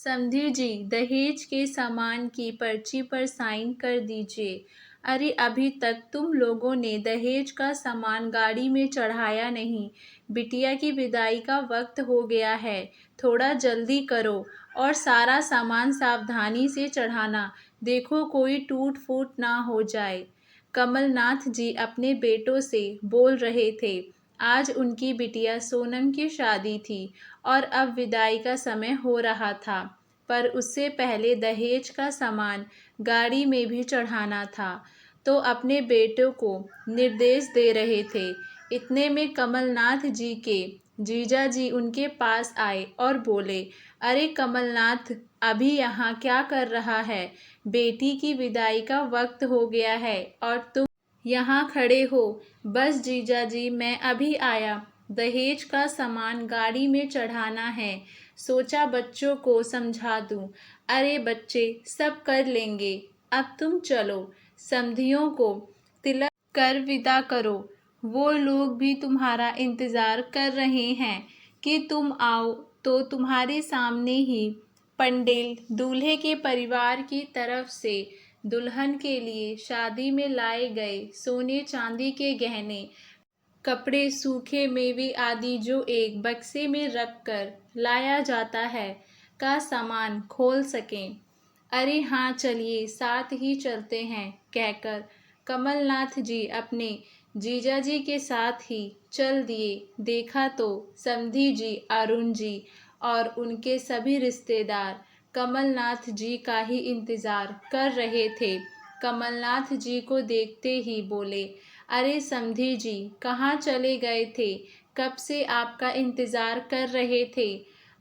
समधी जी, दहेज के सामान की पर्ची पर साइन कर दीजिए। अरे अभी तक तुम लोगों ने दहेज का सामान गाड़ी में चढ़ाया नहीं। बिटिया की विदाई का वक्त हो गया है, थोड़ा जल्दी करो और सारा सामान सावधानी से चढ़ाना। देखो कोई टूट फूट ना हो जाए। कमलनाथ जी अपने बेटों से बोल रहे थे। आज उनकी बिटिया सोनम की शादी थी और अब विदाई का समय हो रहा था, पर उससे पहले दहेज का सामान गाड़ी में भी चढ़ाना था, तो अपने बेटों को निर्देश दे रहे थे। इतने में कमलनाथ जी के जीजा जी उनके पास आए और बोले, अरे कमलनाथ, अभी यहाँ क्या कर रहा है? बेटी की विदाई का वक्त हो गया है और तुम यहाँ खड़े हो। बस जीजा जी, मैं अभी आया। दहेज का सामान गाड़ी में चढ़ाना है, सोचा बच्चों को समझा दूं। अरे बच्चे सब कर लेंगे, अब तुम चलो। समधियों को तिलक कर विदा करो, वो लोग भी तुम्हारा इंतज़ार कर रहे हैं कि तुम आओ। तो तुम्हारे सामने ही पंडेल दूल्हे के परिवार की तरफ से दुल्हन के लिए शादी में लाए गए सोने चांदी के गहने, कपड़े, सूखे मेवे आदि जो एक बक्से में रख कर लाया जाता है, का सामान खोल सकें। अरे हाँ चलिए, साथ ही चलते हैं, कहकर कमलनाथ जी अपने जीजा जी के साथ ही चल दिए। देखा तो समधी जी, अरुण जी और उनके सभी रिश्तेदार कमलनाथ जी का ही इंतज़ार कर रहे थे। कमलनाथ जी को देखते ही बोले, अरे समधी जी, कहाँ चले गए थे? कब से आपका इंतज़ार कर रहे थे।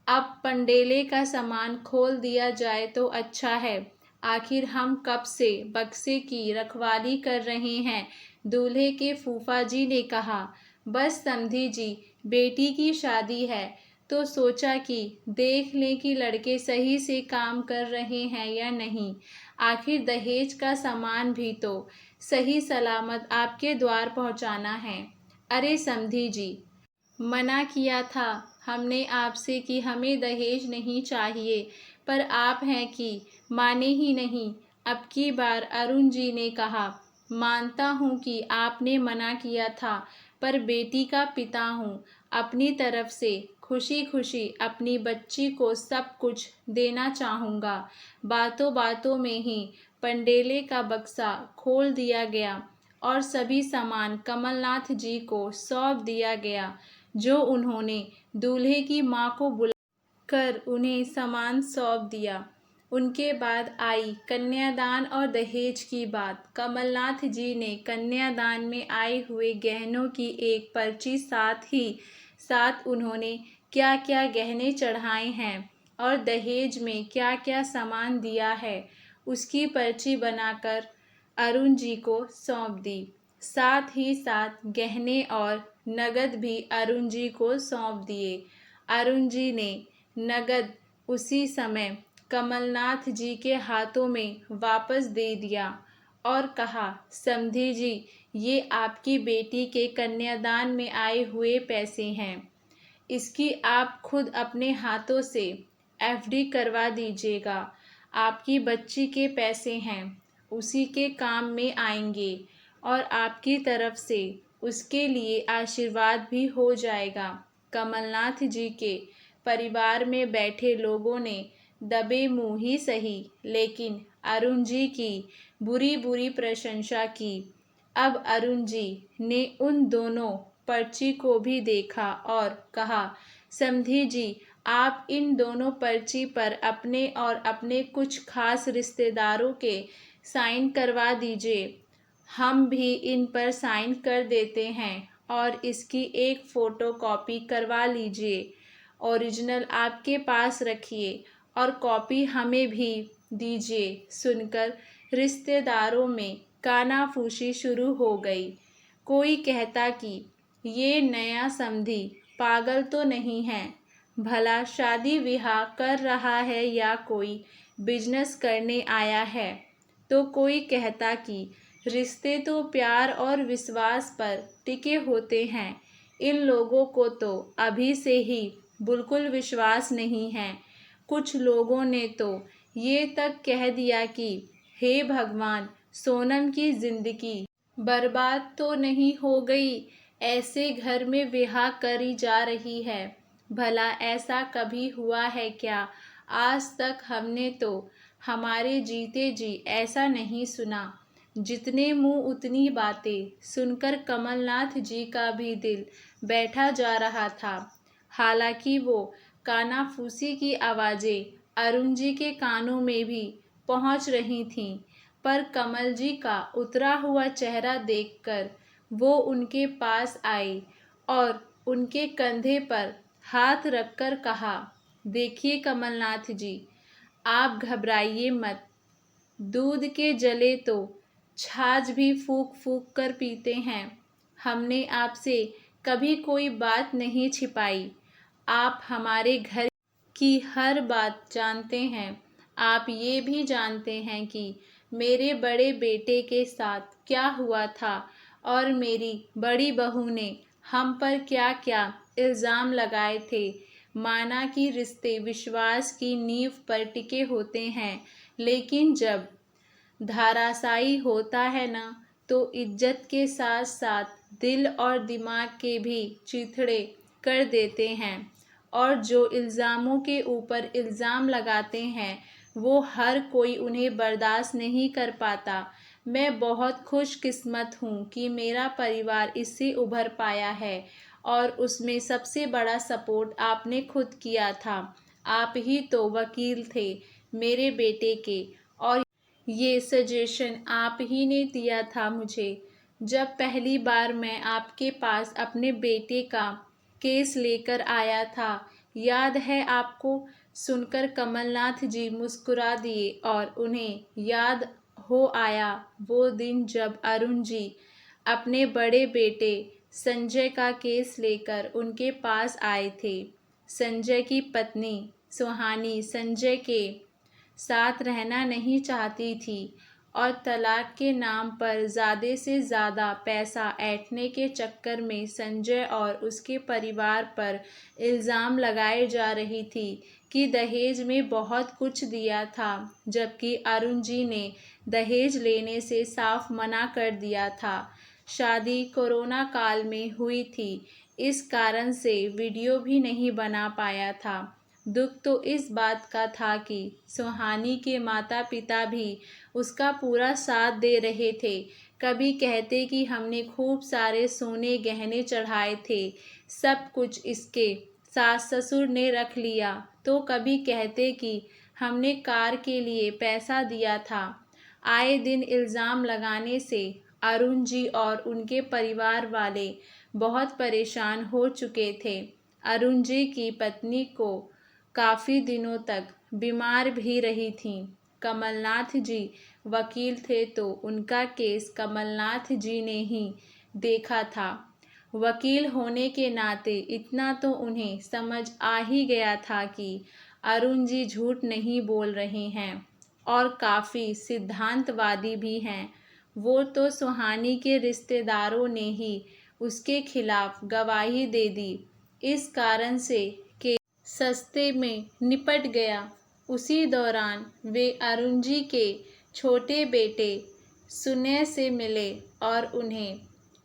अब पंडेले का सामान खोल दिया जाए तो अच्छा है। आखिर हम कब से बक्से की रखवाली कर रहे हैं। दूल्हे के फूफा जी ने कहा, बस समधी जी, बेटी की शादी है तो सोचा कि देख लें कि लड़के सही से काम कर रहे हैं या नहीं। आखिर दहेज का सामान भी तो सही सलामत आपके द्वार पहुंचाना है। अरे समधी जी, मना किया था हमने आपसे कि हमें दहेज नहीं चाहिए, पर आप हैं कि माने ही नहीं। अब की बार अरुण जी ने कहा, मानता हूँ कि आपने मना किया था, पर बेटी का पिता हूँ, अपनी तरफ से खुशी खुशी अपनी बच्ची को सब कुछ देना चाहूँगा। बातों बातों में ही पंडेले का बक्सा खोल दिया गया और सभी सामान कमलनाथ जी को सौंप दिया गया, जो उन्होंने दूल्हे की माँ को बुलाकर उन्हें सामान सौंप दिया। उनके बाद आई कन्यादान और दहेज की बात। कमलनाथ जी ने कन्यादान में आए हुए गहनों की एक पर्ची, साथ ही साथ उन्होंने क्या क्या गहने चढ़ाए हैं और दहेज में क्या क्या सामान दिया है, उसकी पर्ची बनाकर अरुण जी को सौंप दी। साथ ही साथ गहने और नगद भी अरुण जी को सौंप दिए। अरुण जी ने नगद उसी समय कमलनाथ जी के हाथों में वापस दे दिया और कहा, समधी जी, ये आपकी बेटी के कन्यादान में आए हुए पैसे हैं। इसकी आप खुद अपने हाथों से एफडी करवा दीजिएगा। आपकी बच्ची के पैसे हैं, उसी के काम में आएंगे और आपकी तरफ से उसके लिए आशीर्वाद भी हो जाएगा। कमलनाथ जी के परिवार में बैठे लोगों ने दबे मुंह ही सही, लेकिन अरुण जी की बुरी बुरी प्रशंसा की। अब अरुण जी ने उन दोनों पर्ची को भी देखा और कहा, समधी जी, आप इन दोनों पर्ची पर अपने और अपने कुछ खास रिश्तेदारों के साइन करवा दीजिए। हम भी इन पर साइन कर देते हैं और इसकी एक फ़ोटो कॉपी करवा लीजिए। ओरिजिनल आपके पास रखिए और कॉपी हमें भी दीजिए। सुनकर रिश्तेदारों में कानाफूसी शुरू हो गई। कोई कहता कि ये नया समधी पागल तो नहीं है, भला शादी ब्याह कर रहा है या कोई बिजनेस करने आया है। तो कोई कहता कि रिश्ते तो प्यार और विश्वास पर टिके होते हैं, इन लोगों को तो अभी से ही बिल्कुल विश्वास नहीं है। कुछ लोगों ने तो ये तक कह दिया कि हे भगवान, सोनम की जिंदगी बर्बाद तो नहीं हो गई, ऐसे घर में ब्याह करी जा रही है। भला ऐसा कभी हुआ है क्या? आज तक हमने तो हमारे जीते जी ऐसा नहीं सुना। जितने मुंह उतनी बातें सुनकर कमलनाथ जी का भी दिल बैठा जा रहा था। हालांकि वो कानाफूसी की आवाज़ें अरुण जी के कानों में भी पहुंच रही थीं, पर कमल जी का उतरा हुआ चेहरा देखकर वो उनके पास आए और उनके कंधे पर हाथ रखकर कहा, देखिए कमलनाथ जी, आप घबराइए मत। दूध के जले तो छाछ भी फूंक फूंक कर पीते हैं। हमने आपसे कभी कोई बात नहीं छिपाई। आप हमारे घर की हर बात जानते हैं। आप ये भी जानते हैं कि मेरे बड़े बेटे के साथ क्या हुआ था और मेरी बड़ी बहू ने हम पर क्या क्या इल्ज़ाम लगाए थे। माना कि रिश्ते विश्वास की नींव पर टिके होते हैं, लेकिन जब धाराशायी होता है ना, तो इज्जत के साथ साथ दिल और दिमाग के भी चिथड़े कर देते हैं। और जो इल्ज़ामों के ऊपर इल्ज़ाम लगाते हैं, वो हर कोई उन्हें बर्दाश्त नहीं कर पाता। मैं बहुत खुशकिस्मत हूँ कि मेरा परिवार इससे उभर पाया है, और उसमें सबसे बड़ा सपोर्ट आपने खुद किया था। आप ही तो वकील थे मेरे बेटे के, और ये सजेशन आप ही ने दिया था मुझे जब पहली बार मैं आपके पास अपने बेटे का केस लेकर आया था। याद है आपको? सुनकर कमलनाथ जी मुस्कुरा दिए और उन्हें याद हो आया वो दिन जब अरुण जी अपने बड़े बेटे संजय का केस लेकर उनके पास आए थे। संजय की पत्नी सुहानी संजय के साथ रहना नहीं चाहती थी और तलाक के नाम पर ज़्यादा से ज़्यादा पैसा ऐंठने के चक्कर में संजय और उसके परिवार पर इल्ज़ाम लगाए जा रही थी कि दहेज में बहुत कुछ दिया था, जबकि अरुण जी ने दहेज लेने से साफ मना कर दिया था। शादी कोरोना काल में हुई थी, इस कारण से वीडियो भी नहीं बना पाया था। दुख तो इस बात का था कि सुहानी के माता पिता भी उसका पूरा साथ दे रहे थे। कभी कहते कि हमने खूब सारे सोने गहने चढ़ाए थे, सब कुछ इसके सास ससुर ने रख लिया, तो कभी कहते कि हमने कार के लिए पैसा दिया था। आए दिन इल्ज़ाम लगाने से अरुण जी और उनके परिवार वाले बहुत परेशान हो चुके थे। अरुण जी की पत्नी को काफ़ी दिनों तक बीमार भी रही थीं। कमलनाथ जी वकील थे तो उनका केस कमलनाथ जी ने ही देखा था। वकील होने के नाते इतना तो उन्हें समझ आ ही गया था कि अरुण जी झूठ नहीं बोल रहे हैं और काफ़ी सिद्धांतवादी भी हैं। वो तो सुहानी के रिश्तेदारों ने ही उसके खिलाफ गवाही दे दी। इस कारण से सस्ते में निपट गया। उसी दौरान वे अरुण जी के छोटे बेटे सुनय से मिले और उन्हें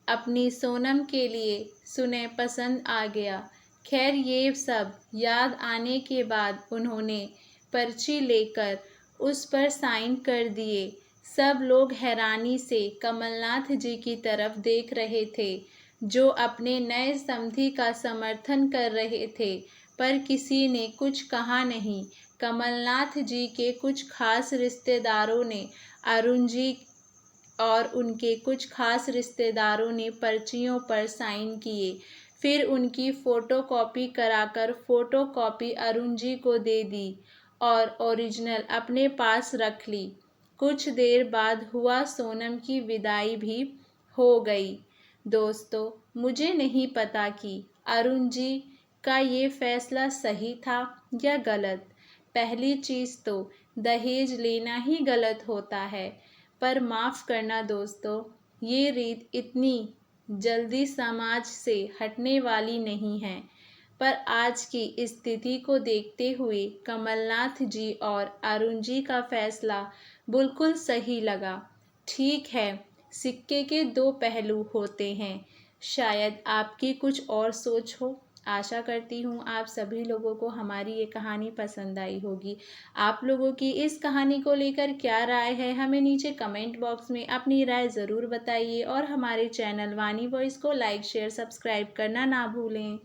अपनी सोनम के लिए सुनय पसंद आ गया। खैर ये सब याद आने के बाद उन्होंने पर्ची लेकर उस पर साइन कर दिए। सब लोग हैरानी से कमलनाथ जी की तरफ देख रहे थे, जो अपने नए समधी का समर्थन कर रहे थे, पर किसी ने कुछ कहा नहीं। कमलनाथ जी के कुछ खास रिश्तेदारों ने अरुण जी और उनके कुछ खास रिश्तेदारों ने पर्चियों पर साइन किए। फिर उनकी फ़ोटोकॉपी कराकर फ़ोटोकॉपी अरुण जी को दे दी और ओरिजिनल अपने पास रख ली। कुछ देर बाद हुआ सोनम की विदाई भी हो गई। दोस्तों, मुझे नहीं पता कि अरुण जी का ये फैसला सही था या गलत। पहली चीज़ तो दहेज लेना ही गलत होता है, पर माफ़ करना दोस्तों, ये रीत इतनी जल्दी समाज से हटने वाली नहीं है। पर आज की स्थिति को देखते हुए कमलनाथ जी और अरुण जी का फैसला बिल्कुल सही लगा। ठीक है, सिक्के के दो पहलू होते हैं। शायद आपकी कुछ और सोच हो। आशा करती हूँ आप सभी लोगों को हमारी ये कहानी पसंद आई होगी। आप लोगों की इस कहानी को लेकर क्या राय है, हमें नीचे कमेंट बॉक्स में अपनी राय ज़रूर बताइए और हमारे चैनल वानी वॉइस को लाइक शेयर सब्सक्राइब करना ना भूलें।